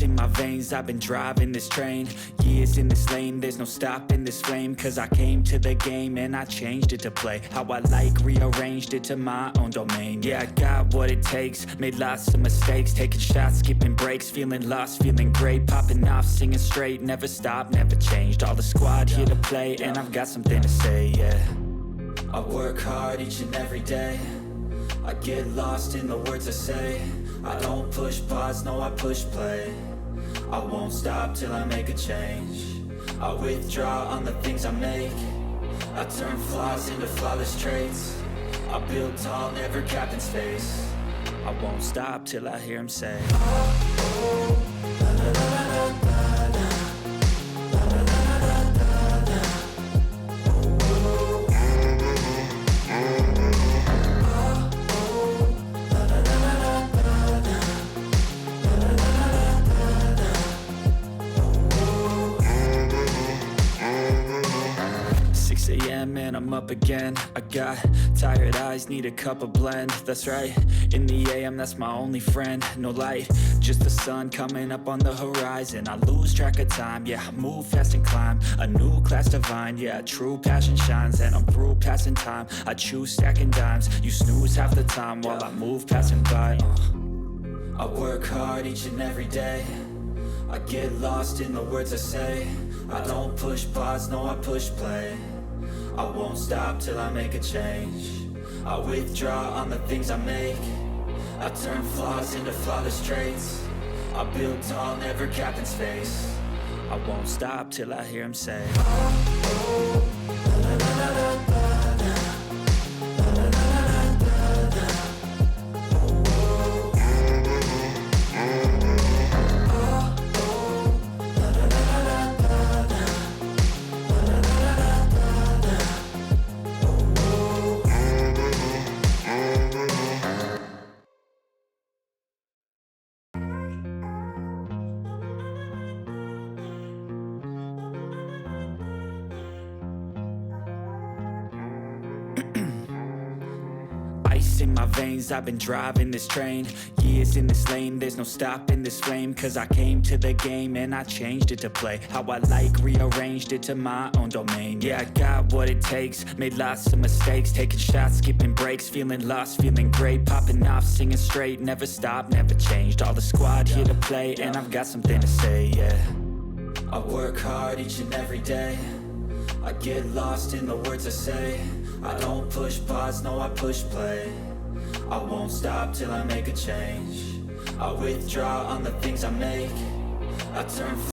in my veins, I've been driving this train. Years in this lane, there's no stopping this flame. Cause I came to the game and I changed it to play how I like, rearranged it to my own domain. Yeah, I got what it takes, made lots of mistakes, taking shots, skipping breaks, feeling lost, feeling great, popping off, singing straight, never stopped, never changed. All the squad here to play, and I've got something to say, yeah. I work hard each and every day, I get lost in the words I say. I don't push pause, no I push play. I won't stop till I make a change. I withdraw on the things I make. I turn flaws into flawless traits. I build tall, never capped in space. I won't stop till I hear him say, oh, la, la, la, la, la, la. And I'm up again. I got tired eyes, need a cup of blend. That's right, in the AM, that's my only friend. No light, just the sun coming up on the horizon. I lose track of time, yeah, I move fast and climb a new class divine, yeah, true passion shines. And I'm through passing time, I choose stacking dimes. You snooze half the time while I move passing by. I work hard each and every day, I get lost in the words I say. I don't push pause, no I push play. I won't stop till I make a change. I withdraw on the things I make. I turn flaws into flawless traits. I build tall, never capped in space. I won't stop till I hear him say, oh, oh, la, la, la, la, la. In my veins, I've been driving this train. Years in this lane, there's no stopping this flame. Cause I came to the game and I changed it to play how I like, rearranged it to my own domain. Yeah, I got what it takes, made lots of mistakes, taking shots, skipping breaks, feeling lost, feeling great, popping off, singing straight, never stopped, never changed. All the squad here to play, and I've got something to say, yeah. I work hard each and every day, I get lost in the words I say. I don't push pause, no I push play. I won't stop till I make a change. I withdraw on the things I make. I turn